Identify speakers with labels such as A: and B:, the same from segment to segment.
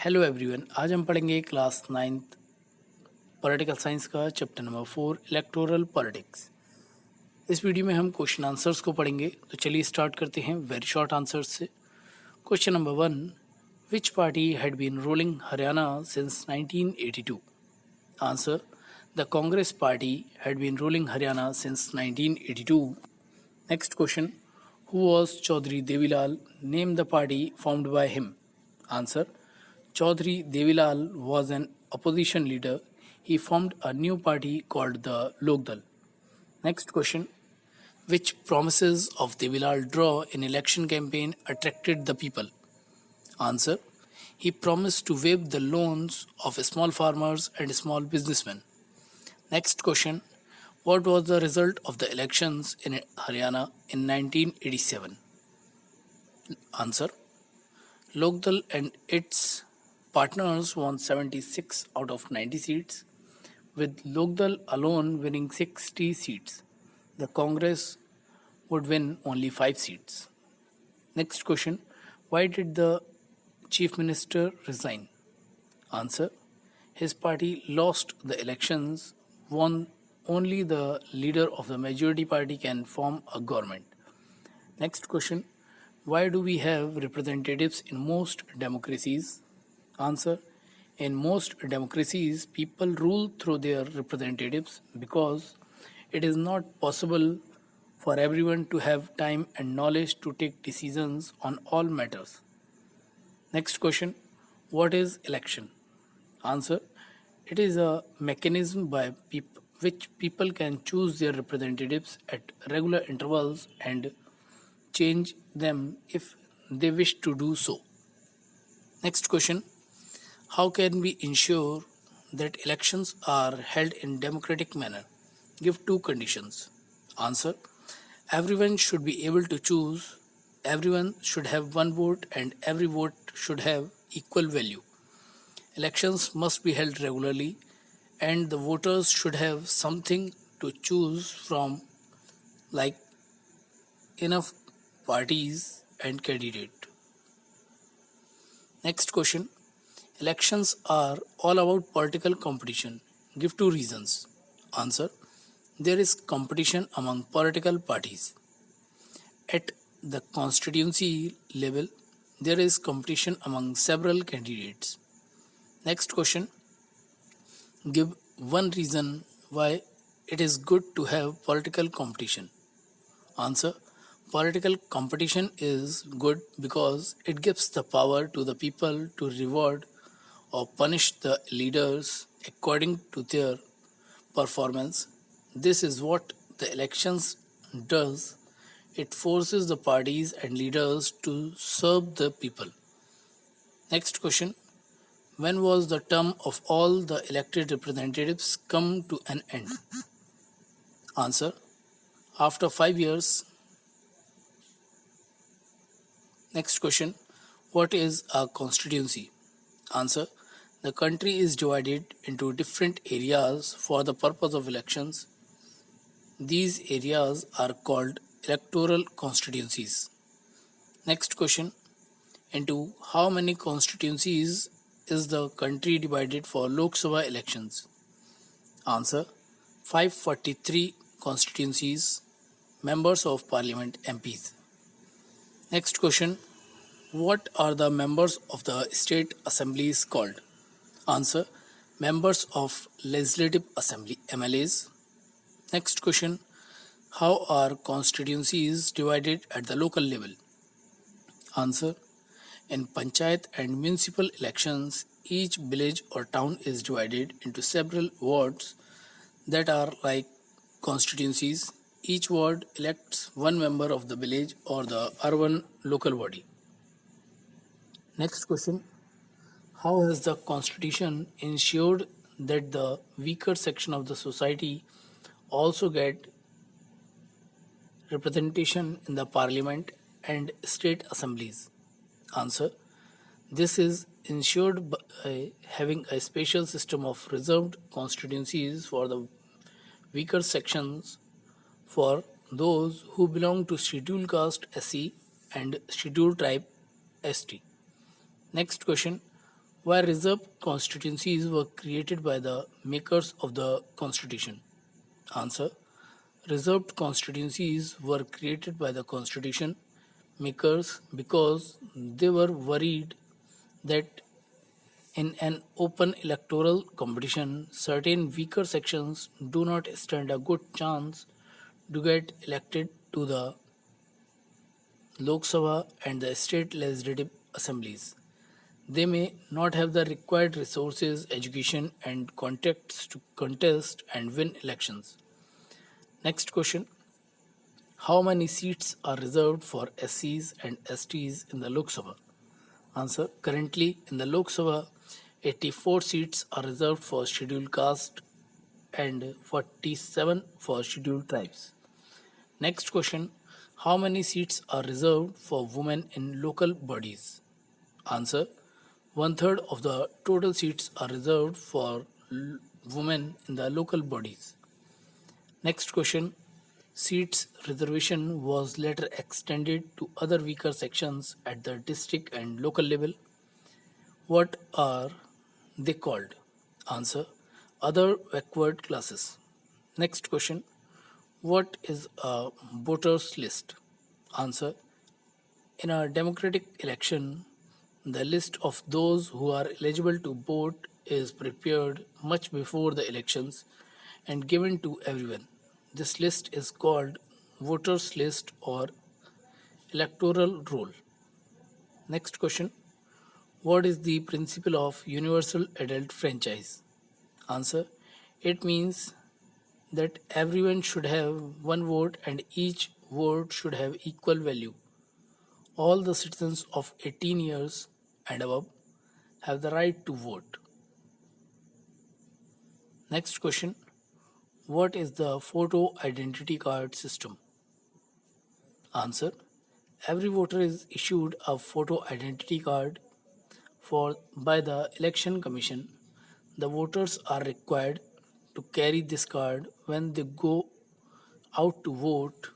A: Hello everyone. आज हम पढ़ेंगे क्लास 9th पॉलिटिकल साइंस का चैप्टर नंबर 4 इलेक्टोरल पॉलिटिक्स। इस वीडियो में हम क्वेश्चन आंसर्स को पढ़ेंगे, तो चलिए स्टार्ट करते हैं वेरी शॉर्ट आंसर्स से। Question number 1, which party had been ruling Haryana since 1982? Answer, the Congress party had been ruling Haryana since 1982। Next question, who was Chaudhary Devilal? Name the party formed by him. Answer, Chaudhary Devilal was an opposition leader. He formed a new party called the Lokdal. Next question, which promises of Devilal draw in election campaign attracted the people? Answer, he promised to waive the loans of small farmers and small businessmen. Next question, what was the result of the elections in Haryana in 1987? Answer, Lokdal and its partners won 76 out of 90 seats, with Lokdal alone winning 60 seats. The Congress would win only 5 seats. Next question, why did the Chief Minister resign? Answer, his party lost the elections, won only the leader of the majority party can form a government. Next question, why do we have representatives in most democracies? Answer, in most democracies, people rule through their representatives because it is not possible for everyone to have time and knowledge to take decisions on all matters. Next question, what is election? Answer, it is a mechanism by which people can choose their representatives at regular intervals and change them if they wish to do so. Next question, how can we ensure that elections are held in democratic manner? Give 2 conditions. Answer, everyone should be able to choose, everyone should have one vote, and every vote should have equal value. Elections must be held regularly and the voters should have something to choose from, like enough parties and candidate. Next question, elections are all about political competition. Give 2 reasons. Answer, there is competition among political parties. At the constituency level, there is competition among several candidates. Next question, give 1 reason why it is good to have political competition. Answer, political competition is good because it gives the power to the people to reward or punish the leaders according to their performance. This is what the elections does. It forces the parties and leaders to serve the people. Next question, when was the term of all the elected representatives come to an end? Answer, after 5 years. Next question, what is a constituency? Answer, the country is divided into different areas for the purpose of elections. These areas are called electoral constituencies. Next question, into how many constituencies is the country divided for Lok Sabha elections? Answer, 543 constituencies, members of parliament MPs. Next question, what are the members of the state assemblies called? Answer, members of legislative assembly MLAs. Next question, how are constituencies divided at the local level? Answer, in panchayat and municipal elections, each village or town is divided into several wards that are like constituencies. Each ward elects one member of the village or the urban local body. Next question, how has the constitution ensured that the weaker section of the society also get representation in the parliament and state assemblies? Answer, this is ensured by having a special system of reserved constituencies for the weaker sections for those who belong to scheduled caste SC and scheduled tribe ST. Next question, Why reserved constituencies were created by the makers of the Constitution? Answer. Reserved constituencies were created by the Constitution makers because they were worried that in an open electoral competition, certain weaker sections do not stand a good chance to get elected to the Lok Sabha and the state legislative assemblies. They may not have the required resources, education, and contacts to contest and win elections. Next question. How many seats are reserved for SCs and STs in the Lok Sabha? Answer. Currently, in the Lok Sabha, 84 seats are reserved for scheduled caste and 47 for scheduled tribes. Next question. How many seats are reserved for women in local bodies? Answer. One third of the total seats are reserved for women in the local bodies. Next question. Seats reservation was later extended to other weaker sections at the district and local level. What are they called? Answer. Other backward classes. Next question. What is a voters list? Answer. In a democratic election, the list of those who are eligible to vote is prepared much before the elections and given to everyone. This list is called voters list or electoral roll. Next question. What is the principle of universal adult franchise? Answer. It means that everyone should have one vote and each vote should have equal value. All the citizens of 18 years and above have the right to vote. Next question. What is the photo identity card system? Answer. Every voter is issued a photo identity card by the Election Commission. The voters are required to carry this card when they go out to vote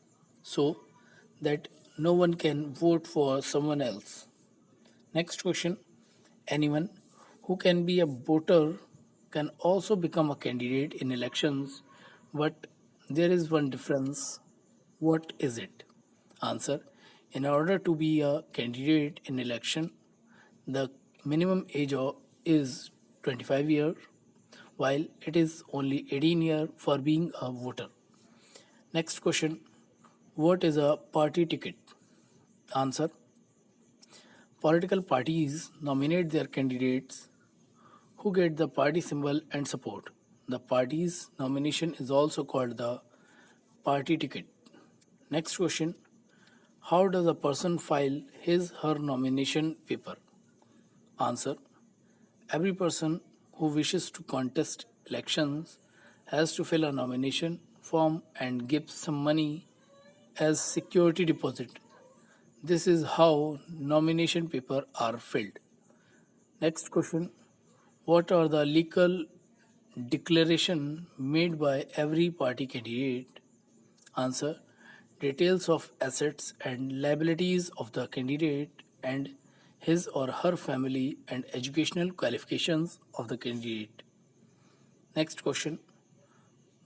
A: so that no one can vote for someone else. Next question. Anyone who can be a voter can also become a candidate in elections, but there is one difference. What is it? Answer. In order to be a candidate in election, the minimum age is 25 years, while it is only 18 years for being a voter. Next question. What is a party ticket? Answer. Political parties nominate their candidates who get the party symbol and support. The party's nomination is also called the party ticket. Next question. How does a person file his/her nomination paper? Answer. Every person who wishes to contest elections has to fill a nomination form and give some money as security deposit. This is how nomination papers are filled. Next question. What are the legal declaration made by every party candidate? Answer. Details of assets and liabilities of the candidate and his or her family and educational qualifications of the candidate. Next question.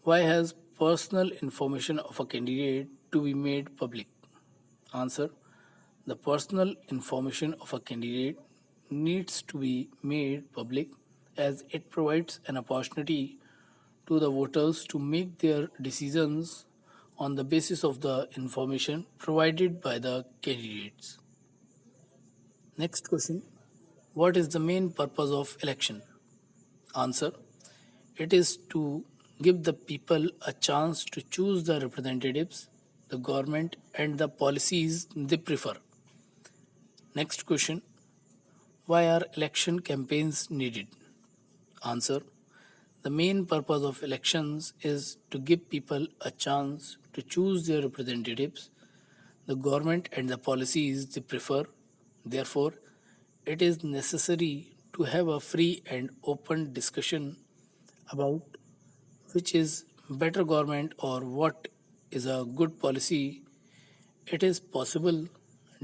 A: Why has personal information of a candidate to be made public? Answer. The personal information of a candidate needs to be made public as it provides an opportunity to the voters to make their decisions on the basis of the information provided by the candidates. Next question. What is the main purpose of election? Answer. It is to give the people a chance to choose the representatives, the government, and the policies they prefer. Next question. Why are election campaigns needed? Answer. The main purpose of elections is to give people a chance to choose their representatives, the government, and the policies they prefer. Therefore, it is necessary to have a free and open discussion about which is better government or what is a good policy. It is possible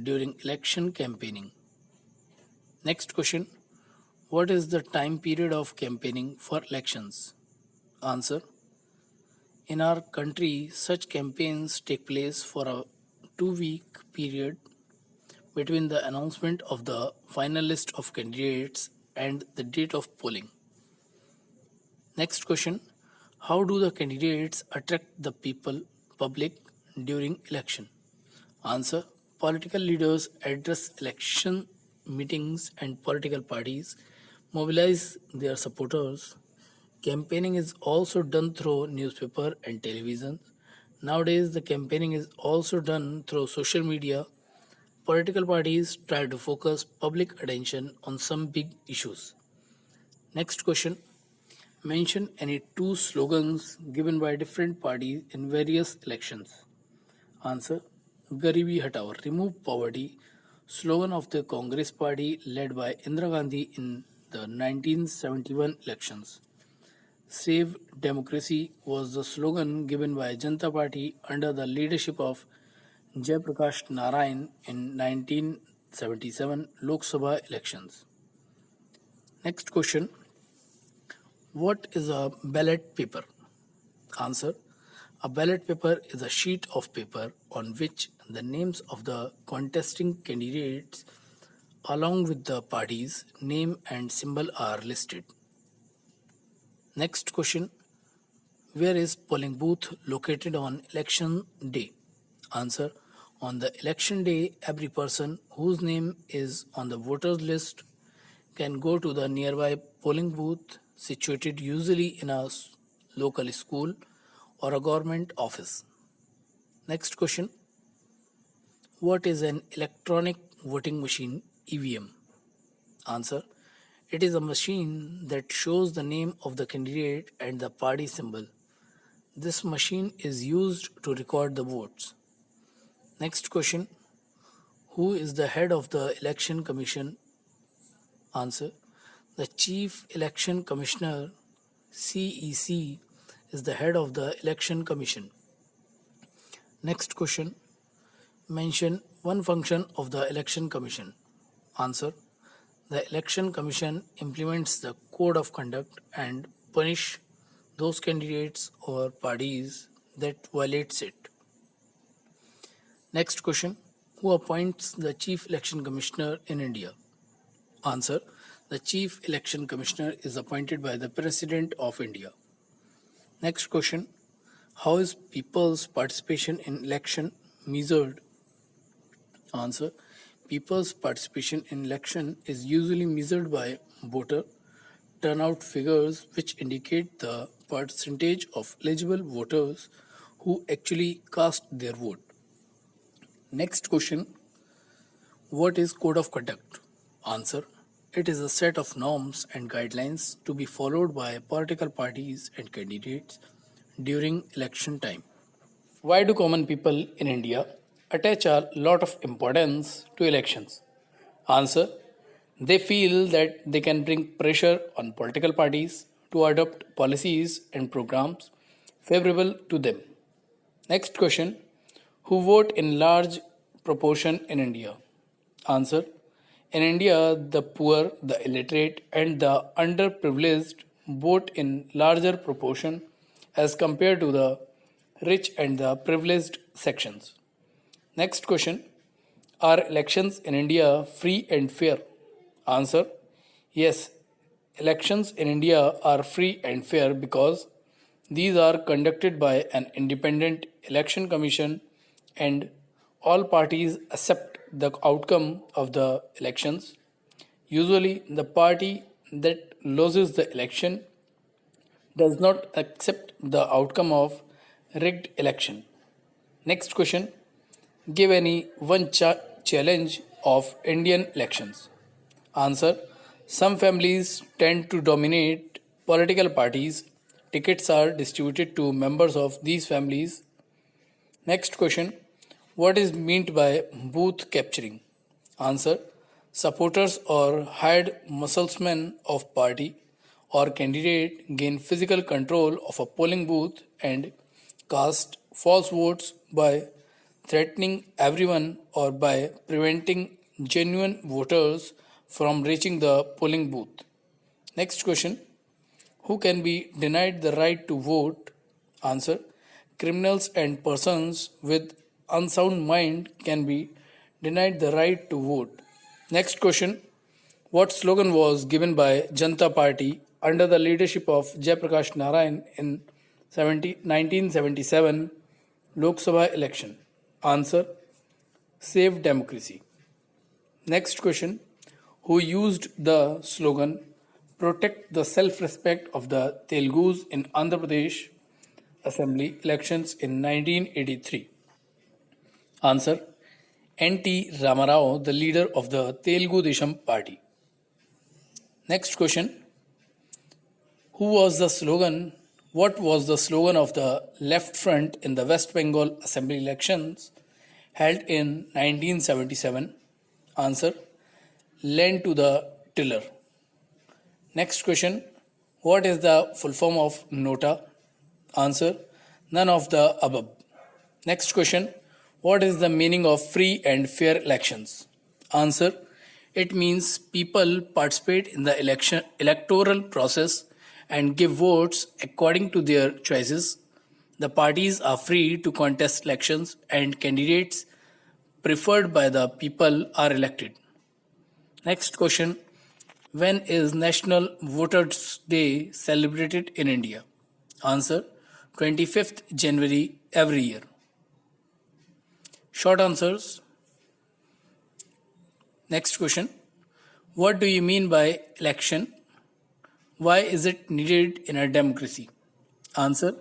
A: during election campaigning. Next question. What is the time period of campaigning for elections? Answer. In our country, such campaigns take place for a 2 week period between the announcement of the final list of candidates and the date of polling. Next question. How do the candidates attract the public during election? Answer. Political leaders address election meetings and political parties mobilize their supporters. Campaigning is also done through newspaper and television. Nowadays, the campaigning is also done through social media. Political parties try to focus public attention on some big issues. Next question. Mention any two slogans given by different parties in various elections. Answer. Garibi Hatao, remove poverty, slogan of the Congress party led by Indira Gandhi in the 1971 elections. Save Democracy was the slogan given by Janata Party under the leadership of Jayaprakash Narayan in 1977 Lok Sabha elections. Next question. What is a ballot paper? Answer. A ballot paper is a sheet of paper on which the names of the contesting candidates along with the party's name and symbol are listed. Next question. Where is polling booth located on election day? Answer. On the election day, every person whose name is on the voters list can go to the nearby polling booth situated usually in a local school or a government office. Next question. What is an electronic voting machine EVM? Answer. It is a machine that shows the name of the candidate and the party symbol. This machine is used to record the votes. Next question. Who is the head of the Election Commission? Answer. The Chief Election Commissioner CEC is the head of the Election Commission. Next question. Mention one function of the Election Commission. Answer. The Election Commission implements the code of conduct and punish those candidates or parties that violates it. Next question. Who appoints the Chief Election Commissioner in India? Answer. The Chief Election Commissioner is appointed by the President of India. Next question. How is people's participation in election measured? Answer. People's participation in election is usually measured by voter turnout figures which indicate the percentage of eligible voters who actually cast their vote. Next question. What is Code of Conduct? Answer. It is a set of norms and guidelines to be followed by political parties and candidates during election time. Why do common people in India attach a lot of importance to elections? Answer. They feel that they can bring pressure on political parties to adopt policies and programs favorable to them. Next question. Who vote in large proportion in India? Answer. In India, the poor, the illiterate, and the underprivileged vote in larger proportion as compared to the rich and the privileged sections. Next question. Are elections in India free and fair? Answer. Yes, elections in India are free and fair because these are conducted by an independent election commission and all parties accept the outcome of the elections. Usually, the party that loses the election does not accept the outcome of rigged election. Next question. Give any one challenge of Indian elections. Answer. Some families tend to dominate political parties. Tickets are distributed to members of these families. Next question. What is meant by booth capturing? Answer. Supporters or hired musclemen of party or candidate gain physical control of a polling booth and cast false votes by threatening everyone or by preventing genuine voters from reaching the polling booth. Next question. Who can be denied the right to vote? Answer. Criminals and persons with unsound mind can be denied the right to vote. Next question. What slogan was given by Janata Party under the leadership of Jayaprakash Narayan in 1977 Lok Sabha election? Answer. Save democracy. Next question. Who used the slogan protect the self-respect of the Telugus in Andhra Pradesh Assembly elections in 1983? Answer. N.T. Ramarao, the leader of the Telugu Desam party. Next question. What was the slogan of the Left Front in the West Bengal Assembly elections held in 1977? Answer. Lend to the tiller. Next question. What is the full form of NOTA? Answer. None of the above. Next question. What is the meaning of free and fair elections? Answer. It means people participate in the electoral process and give votes according to their choices. The parties are free to contest elections and candidates preferred by the people are elected. Next question. When is National Voters' Day celebrated in India? Answer. 25th January every year. Short answers. Next question. What do you mean by election? Why is it needed in a democracy? Answer.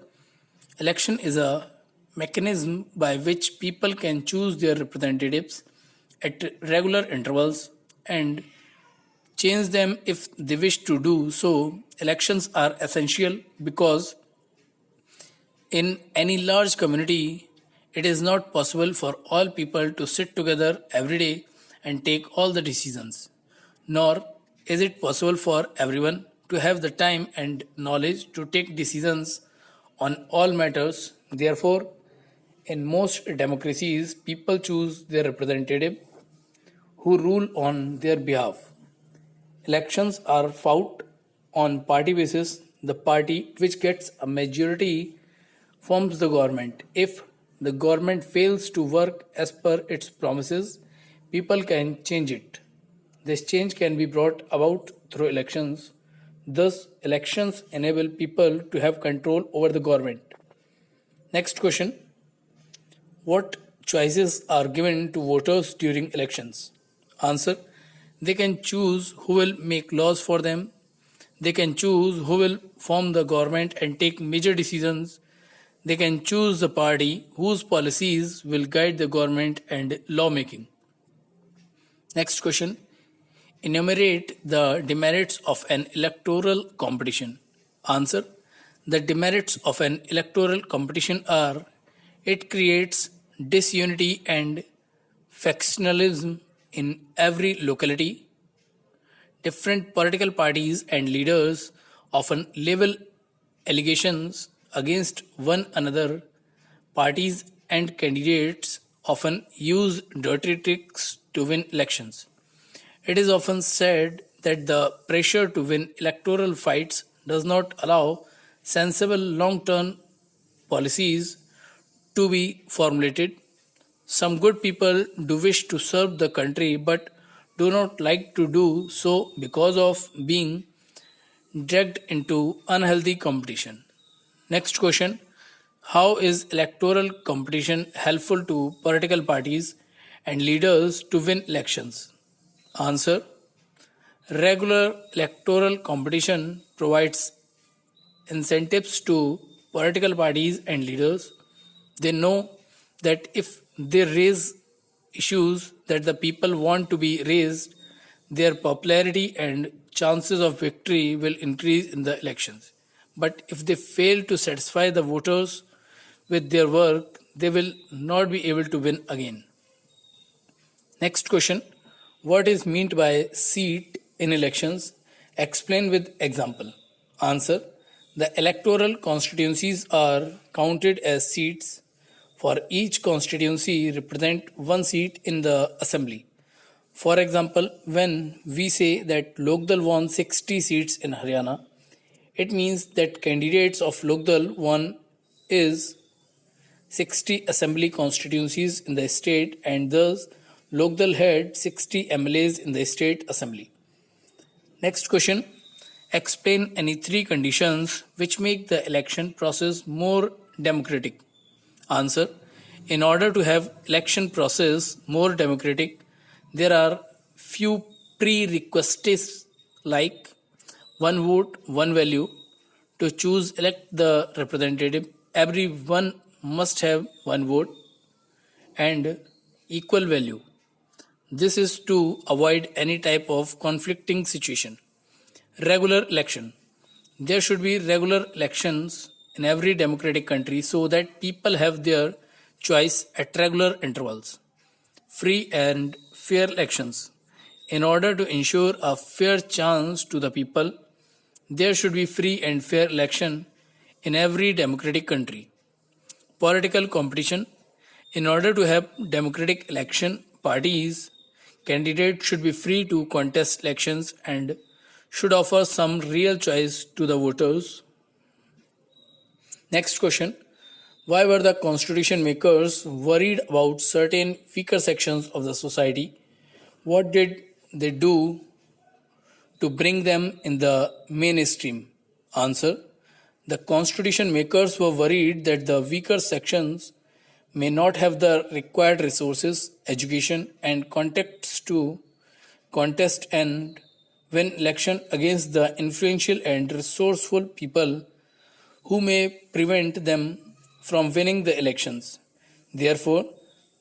A: Election is a mechanism by which people can choose their representatives at regular intervals and change them if they wish to do so. Elections are essential because in any large community, it is not possible for all people to sit together every day and take all the decisions, nor is it possible for everyone to have the time and knowledge to take decisions on all matters. Therefore, in most democracies, people choose their representative who rule on their behalf. Elections are fought on party basis. The party which gets a majority forms the government. If the government fails to work as per its promises, people can change it. This change can be brought about through elections. Thus, elections enable people to have control over the government. Next question. What choices are given to voters during elections? Answer. They can choose who will make laws for them. They can choose who will form the government and take major decisions. They can choose the party whose policies will guide the government and lawmaking. Next question. Enumerate the demerits of an electoral competition. Answer. The demerits of an electoral competition are it creates disunity and factionalism in every locality. Different political parties and leaders often level allegations against one another. Parties and candidates often use dirty tricks to win elections. It is often said that the pressure to win electoral fights does not allow sensible long term policies to be formulated. Some good people do wish to serve the country but do not like to do so because of being dragged into unhealthy competition. Next question. How is electoral competition helpful to political parties and leaders to win elections? Answer. Regular electoral competition provides incentives to political parties and leaders. They know that if they raise issues that the people want to be raised, their popularity and chances of victory will increase in the elections. But if they fail to satisfy the voters with their work, they will not be able to win again. Next question. What is meant by seat in elections? Explain with example. Answer. The electoral constituencies are counted as seats. For each constituency represent one seat in the assembly. For example, when we say that Lokdal won 60 seats in Haryana, it means that candidates of Lokdal won is 60 assembly constituencies in the state and thus Lokdal had 60 MLAs in the state assembly. Next question. Explain any three conditions which make the election process more democratic. Answer. In order to have election process more democratic, there are few prerequisites like one vote, one value. To choose elect the representative, everyone must have one vote and equal value. This is to avoid any type of conflicting situation. Regular election. There should be regular elections in every democratic country so that people have their choice at regular intervals. Free and fair elections. In order to ensure a fair chance to the people, there should be free and fair election in every democratic country. Political competition. In order to have democratic election, parties, candidates should be free to contest elections and should offer some real choice to the voters. Next question. Why were the constitution makers worried about certain weaker sections of the society? What did they do to bring them in the mainstream? Answer. The constitution makers were worried that the weaker sections may not have the required resources, education, and contacts to contest and win election against the influential and resourceful people who may prevent them from winning the elections. Therefore,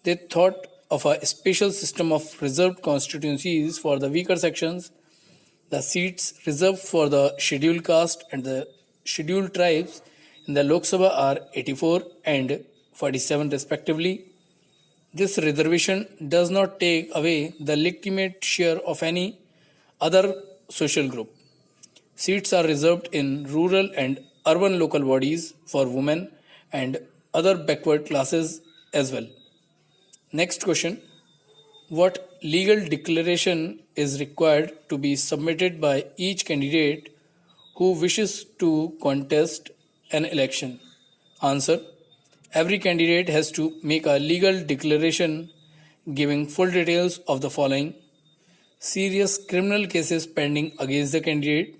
A: they thought of a special system of reserved constituencies for the weaker sections. The seats reserved for the scheduled caste and the scheduled tribes in the Lok Sabha are 84 and 47 respectively. This reservation does not take away the legitimate share of any other social group. Seats are reserved in rural and urban local bodies for women and other backward classes as well. Next question. What legal declaration is required to be submitted by each candidate who wishes to contest an election? Answer. Every candidate has to make a legal declaration giving full details of the following: serious criminal cases pending against the candidate,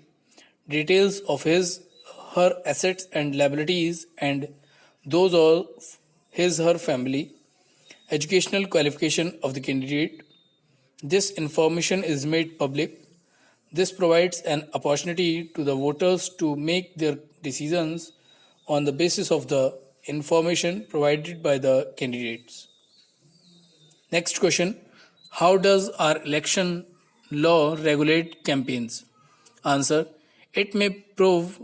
A: details of her assets and liabilities and those of her family, educational qualification of the candidate. This information is made public. This provides an opportunity to the voters to make their decisions on the basis of the information provided by the candidates. Next question. How does our election law regulate campaigns? Answer. It may prove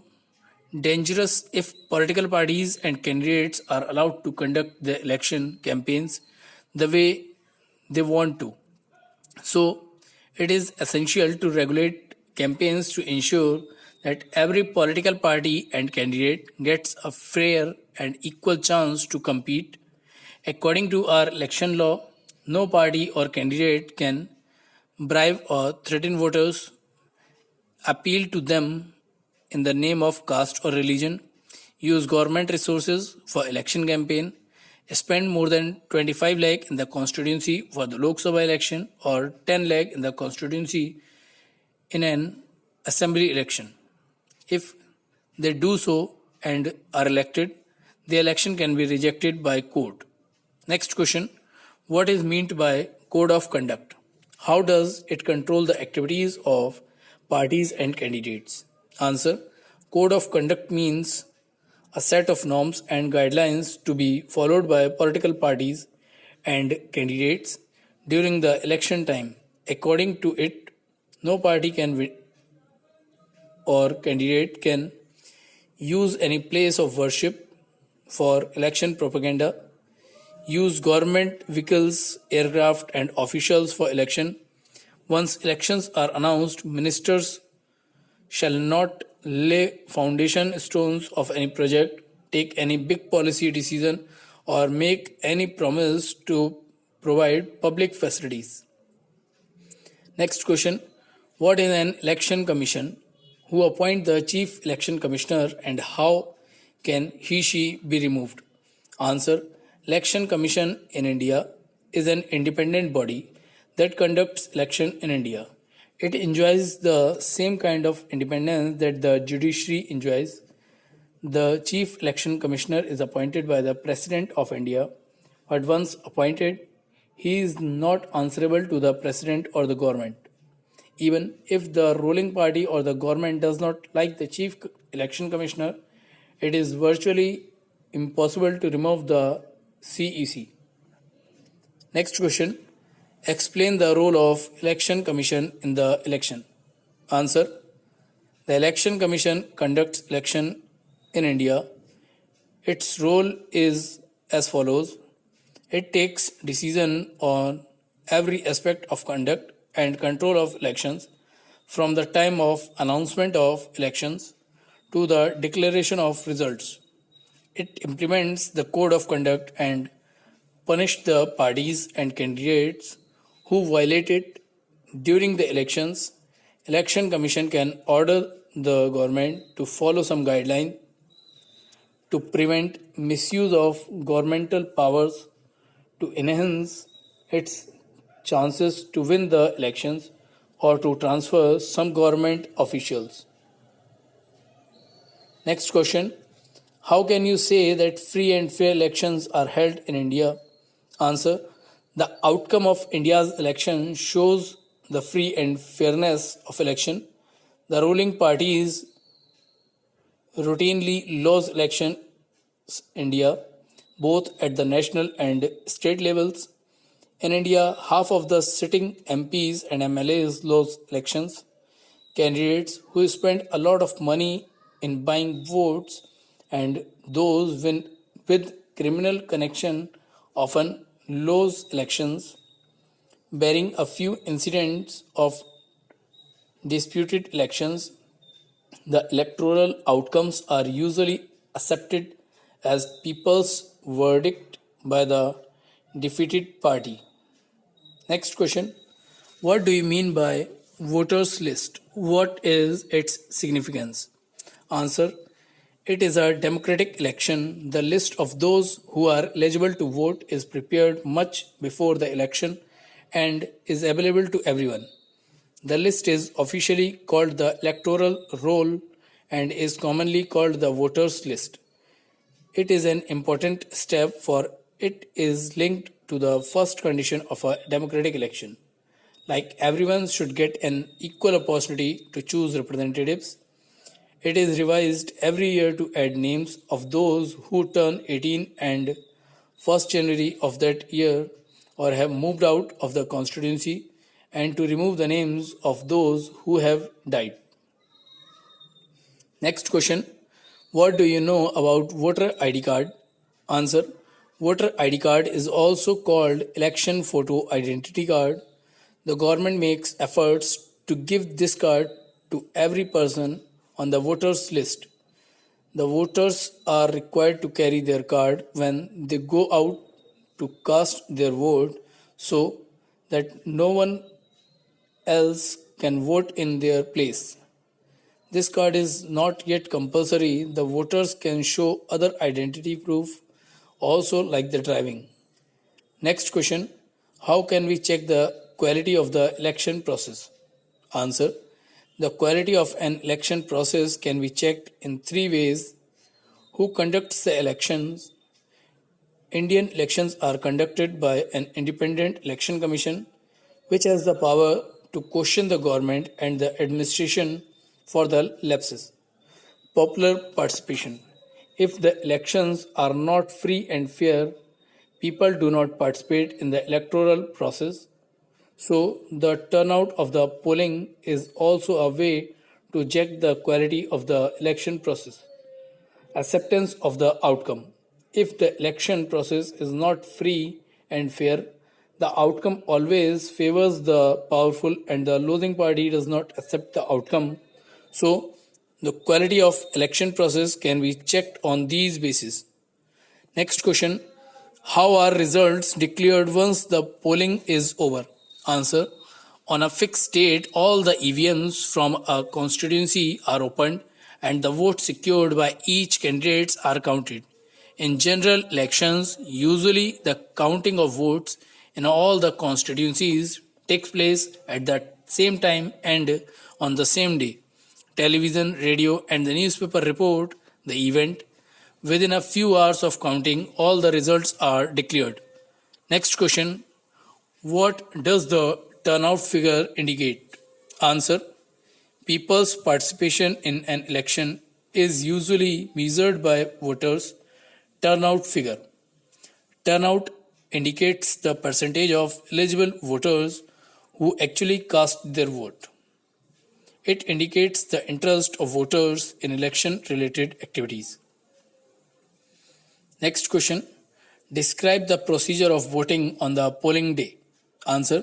A: dangerous if political parties and candidates are allowed to conduct their election campaigns the way they want to. So, it is essential to regulate campaigns to ensure that every political party and candidate gets a fair and equal chance to compete. According to our election law, no party or candidate can bribe or threaten voters, appeal to them in the name of caste or religion, use government resources for election campaign, spend more than 25 lakh in the constituency for the Lok Sabha election or 10 lakh in the constituency in an assembly election. If they do so and are elected, the election can be rejected by court. Next question. What is meant by code of conduct? How does it control the activities of parties and candidates? Answer. Code of conduct means a set of norms and guidelines to be followed by political parties and candidates during the election time. According to it, no party can win or candidate can use any place of worship for election propaganda, use government vehicles, aircraft, and officials for election. Once elections are announced, ministers shall not lay foundation stones of any project, take any big policy decision, or make any promise to provide public facilities. Next question. What is an election commission? Who appoint the chief election commissioner and how can he/she be removed? Answer. Election Commission in India is an independent body that conducts election in India. It enjoys the same kind of independence that the judiciary enjoys. The chief election commissioner is appointed by the President of India, but once appointed, he is not answerable to the President or the government. Even if the ruling party or the government does not like the chief election commissioner, it is virtually impossible to remove the CEC. Next question. Explain the role of election commission in the election. Answer. The election commission conducts election in India. Its role is as follows. It takes decision on every aspect of conduct and control of elections from the time of announcement of elections to the declaration of results. It implements the code of conduct and punish the parties and candidates who violate it during the elections. Election Commission can order the government to follow some guidelines to prevent misuse of governmental powers, to enhance its chances to win the elections, or to transfer some government officials. Next question. How can you say that free and fair elections are held in India? Answer. The outcome of India's election shows the free and fairness of election. The ruling parties routinely lose elections in India, both at the national and state levels. In India, half of the sitting MPs and MLAs lose elections. Candidates who spend a lot of money in buying votes and those with criminal connection often lose elections. Barring a few incidents of disputed elections, the electoral outcomes are usually accepted as people's verdict by the defeated party. Next question. What do you mean by voters list? What is its significance? Answer. It is a democratic election. The list of those who are eligible to vote is prepared much before the election and is available to everyone. The list is officially called the electoral roll and is commonly called the voters list. It is an important step for it is linked to the first condition of a democratic election. Like everyone should get an equal opportunity to choose representatives. It is revised every year to add names of those who turn 18 and 1st January of that year or have moved out of the constituency and to remove the names of those who have died. Next question. What do you know about voter ID card? Answer. Voter ID card is also called election photo identity card. The government makes efforts to give this card to every person on the voters list. The voters are required to carry their card when they go out to cast their vote so that no one else can vote in their place. This card is not yet compulsory. The voters can show other identity proof also like the driving. Next question. How can we check the quality of the election process? Answer. The quality of an election process can be checked in three ways. Who conducts the elections? Indian elections are conducted by an independent election commission which has the power to question the government and the administration for the lapses. Popular participation. If the elections are not free and fair, people do not participate in the electoral process. So, the turnout of the polling is also a way to check the quality of the election process. Acceptance of the outcome. If the election process is not free and fair, the outcome always favors the powerful and the losing party does not accept the outcome. So, the quality of election process can be checked on these bases. Next question. How are results declared once the polling is over? Answer. On a fixed date, all the EVMs from a constituency are opened and the votes secured by each candidate are counted. In general elections, usually the counting of votes in all the constituencies takes place at the same time and on the same day. Television, radio, and the newspaper report the event. Within a few hours of counting, all the results are declared. Next question: what does the turnout figure indicate? Answer: people's participation in an election is usually measured by voters' turnout figure. Turnout indicates the percentage of eligible voters who actually cast their vote. It indicates the interest of voters in election related activities. Next question: describe the procedure of voting on the polling day. Answer: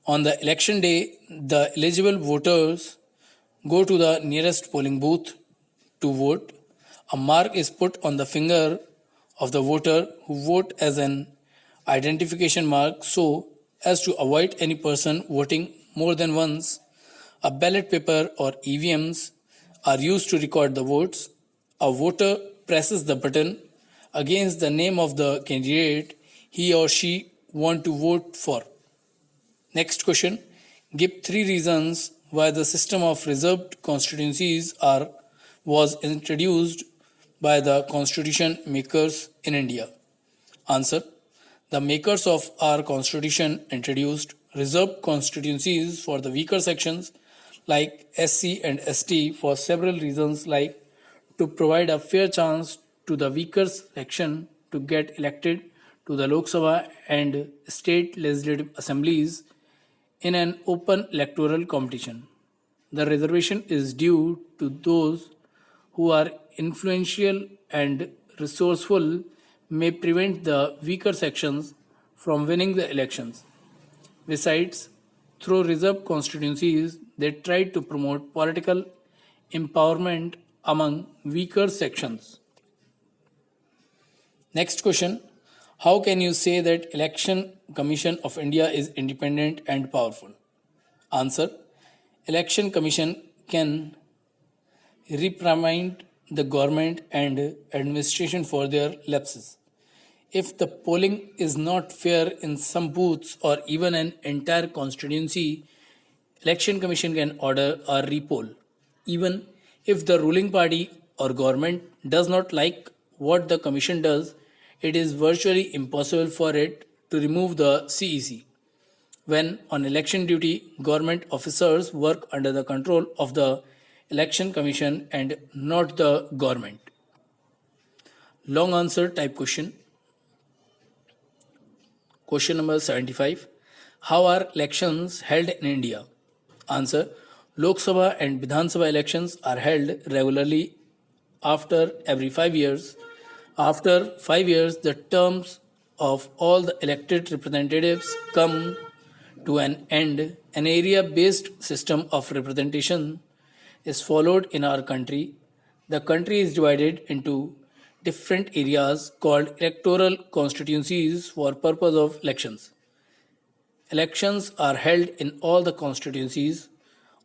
A: on the election day, the eligible voters go to the nearest polling booth to vote. A mark is put on the finger of the voter who vote as an identification mark so as to avoid any person voting more than once. A ballot paper or EVMs are used to record the votes. A voter presses the button against the name of the candidate he or she want to vote for. Next question: give 3 reasons why the system of reserved constituencies was introduced by the constitution makers in India. Answer: the makers of our constitution introduced reserved constituencies for the weaker sections like SC and ST for several reasons, like to provide a fair chance to the weaker section to get elected to the Lok Sabha and state legislative assemblies in an open electoral competition. The reservation is due to those who are influential and resourceful may prevent the weaker sections from winning the elections. Besides, through reserved constituencies, they tried to promote political empowerment among weaker sections. Next question: how can you say that Election Commission of India is independent and powerful? Answer: Election Commission can reprimand the government and administration for their lapses. If the polling is not fair in some booths or even an entire constituency, Election Commission can order a repoll. Even if the ruling party or government does not like what the commission does, it is virtually impossible for it to remove the CEC. When on election duty, government officers work under the control of the Election Commission and not the government. Long answer type question. Question number 75. How are elections held in India? Answer: Lok Sabha and Vidhan Sabha elections are held regularly after every 5 years. After 5 years, the terms of all the elected representatives come to an end. An area-based system of representation is followed in our country. The country is divided into different areas called electoral constituencies for purpose of elections. Elections are held in all the constituencies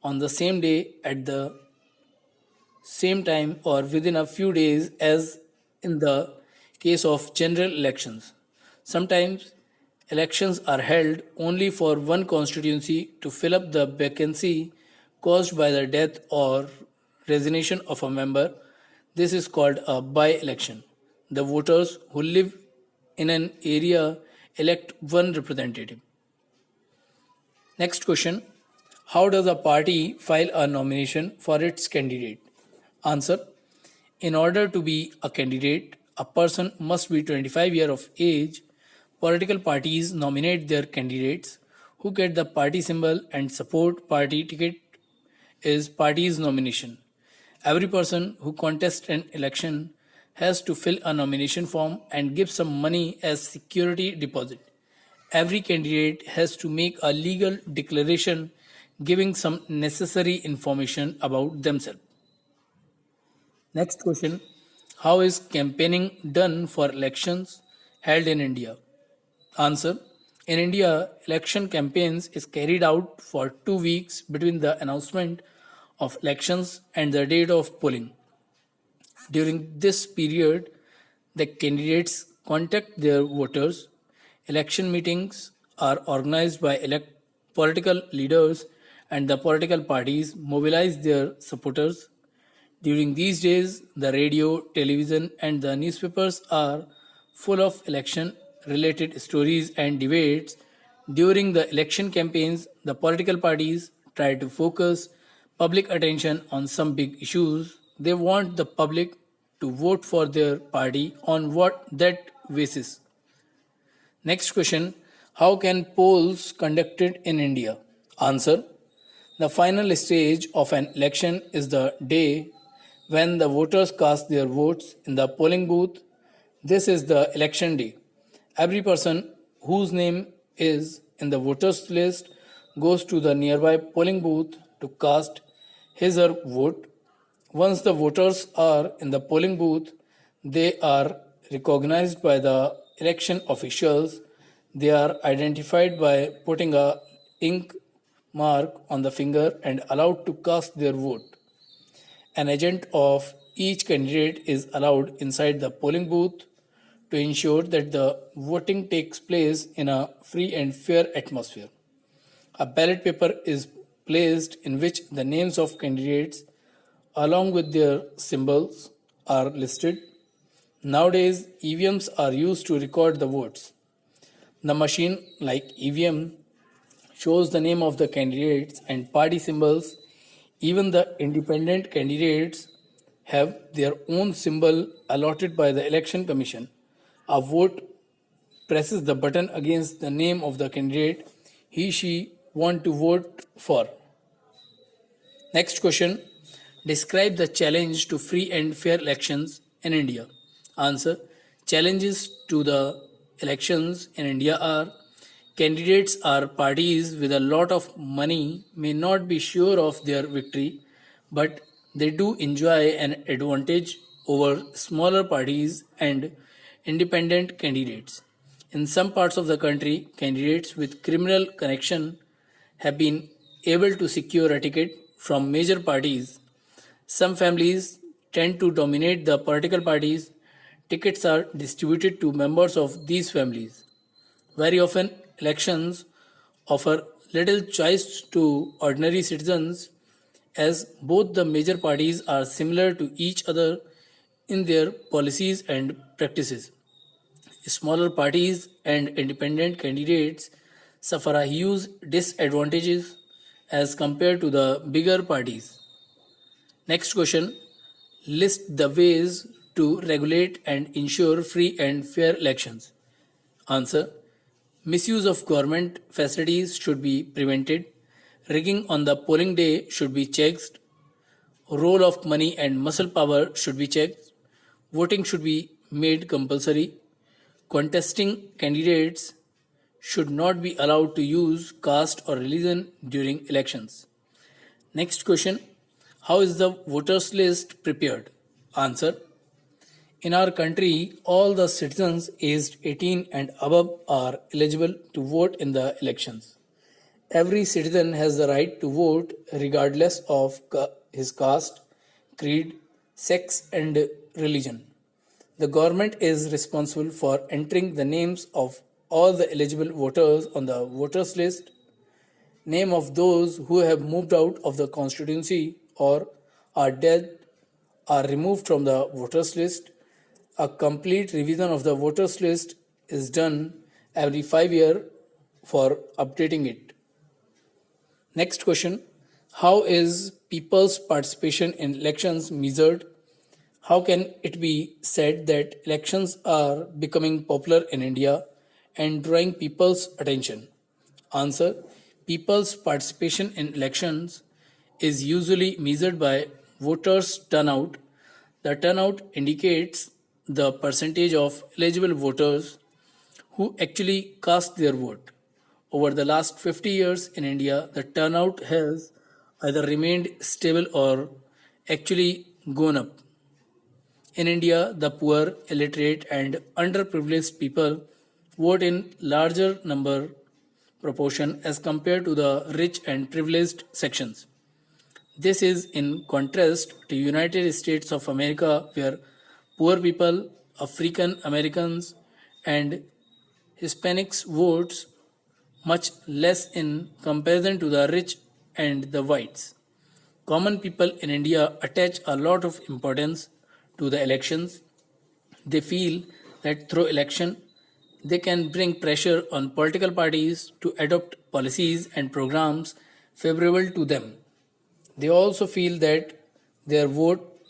A: on the same day at the same time or within a few days as in the case of general elections. Sometimes elections are held only for one constituency to fill up the vacancy caused by the death or resignation of a member. This is called a by-election. The voters who live in an area elect one representative. Next question: how does a party file a nomination for its candidate? Answer: in order to be a candidate, a person must be 25 years of age. Political parties nominate their candidates who get the party symbol and support party ticket is party's nomination. Every person who contests an election has to fill a nomination form and give some money as security deposit. Every candidate has to make a legal declaration giving some necessary information about themselves. Next question: how is campaigning done for elections held in India? Answer: In India, election campaigns is carried out for 2 weeks between the announcement of elections and the date of polling. During this period, the candidates contact their voters. Election meetings are organized by political leaders, and the political parties mobilize their supporters. During these days, the radio, television, and the newspapers are full of election related stories and debates. During the election campaigns, the political parties try to focus public attention on some big issues. They want the public to vote for their party on what that basis. Next question: how can polls conducted in India? Answer: the final stage of an election is the day when the voters cast their votes in the polling booth. This is the election day. Every person whose name is in the voters list goes to the nearby polling booth to cast his or her vote. Once the voters are in the polling booth, they are recognized by the election officials. They are identified by putting a ink mark on the finger and allowed to cast their vote. An agent of each candidate is allowed inside the polling booth to ensure that the voting takes place in a free and fair atmosphere. A ballot paper is placed in which the names of candidates along with their symbols are listed. Nowadays, EVMs are used to record the votes. The machine, like EVM, shows the name of the candidates and party symbols. Even the independent candidates have their own symbol allotted by the election commission. A vote presses the button against the name of the candidate he/she want to vote for. Next question: describe the challenge to free and fair elections in India. Answer: challenges to the elections in India are: candidates or parties with a lot of money may not be sure of their victory, but they do enjoy an advantage over smaller parties and independent candidates. In some parts of the country, candidates with criminal connection have been able to secure a ticket from major parties. Some families tend to dominate the political parties. Tickets are distributed to members of these families. Very often, elections offer little choice to ordinary citizens, as both the major parties are similar to each other in their policies and practices. Smaller parties and independent candidates suffer a huge disadvantages as compared to the bigger parties. Next question: list the ways to regulate and ensure free and fair elections. Answer: misuse of government facilities should be prevented. Rigging on the polling day should be checked. Role of money and muscle power should be checked. Voting should be made compulsory. Contesting candidates should not be allowed to use caste or religion during elections. Next question: how is the voters list prepared? Answer: in our country, all the citizens aged 18 and above are eligible to vote in the elections. Every citizen has the right to vote regardless of his caste, creed, sex, and religion. The government is responsible for entering the names of all the eligible voters on the voters list. Name of those who have moved out of the constituency or are dead are removed from the voters list. A complete revision of the voters list is done every 5 years for updating it. Next question: how is people's participation in elections measured? How can it be said that elections are becoming popular in India and drawing people's attention? Answer: people's participation in elections is usually measured by voters' turnout. The turnout indicates the percentage of eligible voters who actually cast their vote. Over the last 50 years in India, the turnout has either remained stable or actually gone up. In India, the poor, illiterate, and underprivileged people vote in larger number proportion as compared to the rich and privileged sections. This is in contrast to United States of America, where poor people, African Americans, and Hispanics votes much less in comparison to the rich and the whites. Common people in India attach a lot of importance to the elections. They feel that through election they can bring pressure on political parties to adopt policies and programs favorable to them. They also feel that their vote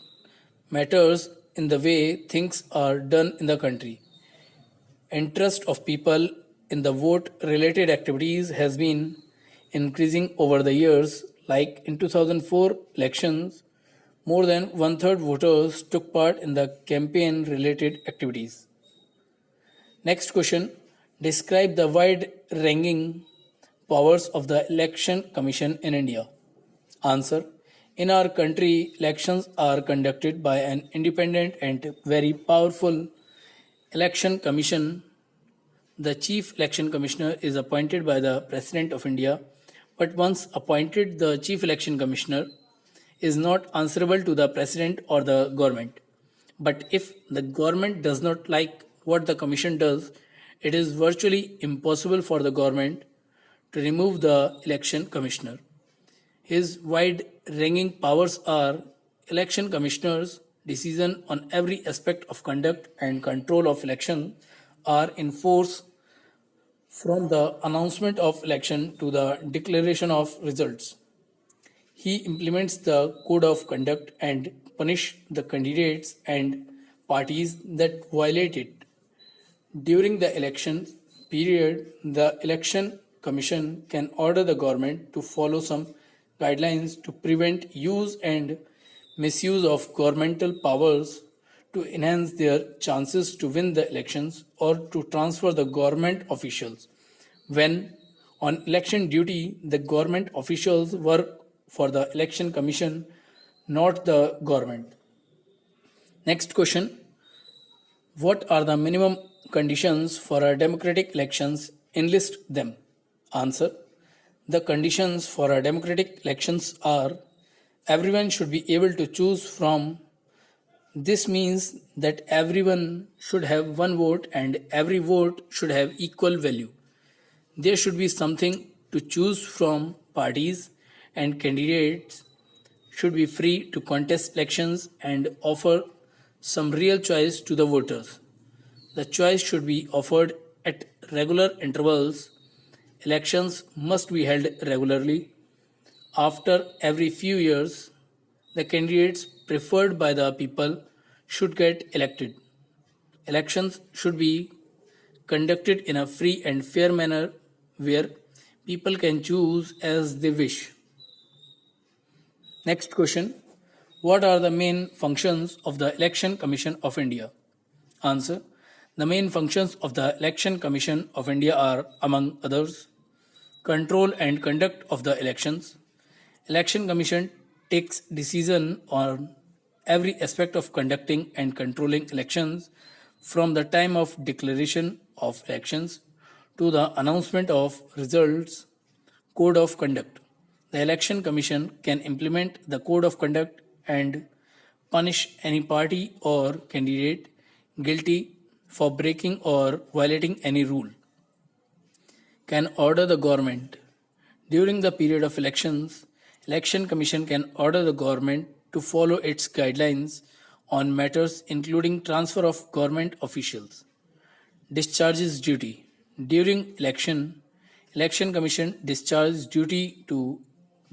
A: matters in the way things are done in the country. Interest of people in the vote related activities has been increasing over the years. Like in 2004 elections, more than one third voters took part in the campaign related activities. Next question: describe the wide ranging powers of the Election Commission in India. Answer: in our country, elections are conducted by an independent and very powerful election commission. The Chief Election Commissioner is appointed by the President of India, but once appointed, the Chief Election Commissioner is not answerable to the President or the government. But if the government does not like what the Commission does, it is virtually impossible for the government to remove the Election Commissioner. His wide-ranging powers are: Election Commissioner's decision on every aspect of conduct and control of election are in force from the announcement of election to the declaration of results. He implements the code of conduct and punish the candidates and parties that violate it. During the election period, the Election Commission can order the government to follow some guidelines to prevent use and misuse of governmental powers, to enhance their chances to win the elections, or to transfer the government officials. When on election duty, the government officials work for the Election Commission, not the government. Next question: what are the minimum conditions for a democratic elections? Enlist them. Answer: the conditions for a democratic elections are: everyone should be able to choose from. This means that everyone should have one vote and every vote should have equal value. There should be something to choose from. Parties and candidates should be free to contest elections and offer some real choice to the voters. The choice should be offered at regular intervals. Elections must be held regularly. After every few years, the candidates preferred by the people should get elected. Elections should be conducted in a free and fair manner where people can choose as they wish. Next question: what are the main functions of the Election Commission of India? Answer: the main functions of the Election Commission of India are, among others, control and conduct of the elections. Election Commission takes decision on every aspect of conducting and controlling elections, from the time of declaration of elections to the announcement of results. Code of conduct: the Election Commission can implement the code of conduct and punish any party or candidate guilty for breaking or violating any rule. Can order the government. During the period of elections, Election Commission can order the government to follow its guidelines on matters including transfer of government officials. Discharges duty. During Election Commission discharges duty to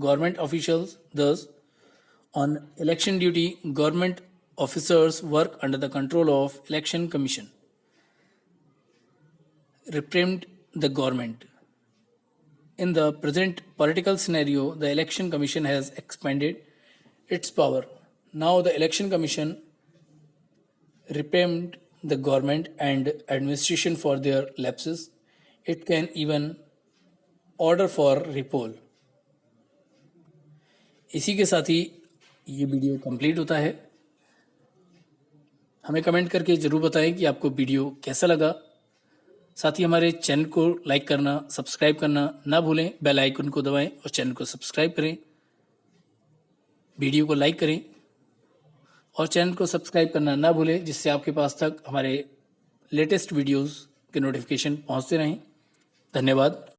A: government officials. Thus, on election duty, government officers work under the control of Election Commission. Reprimand the government. In the present political scenario, the Election Commission has expanded its power. Now the Election Commission reprimand the government and administration for their lapses. It can even order for recall. इसी के साथ ही ये video complete होता है। हमें comment करके ज़रूर बताएं कि आपको वीडियो कैसा लगा। साथ ही हमारे चैनल को लाइक करना, सब्सक्राइब करना ना भूलें। बेल आइकन को दबाएं और चैनल को सब्सक्राइब करें। वीडियो को लाइक करें और चैनल को सब्सक्राइब करना ना भूलें, जिससे आपके पास तक हमारे लेटेस्ट वीडियोस के नोटिफिकेशन पहुंचते रहें। धन्यवाद।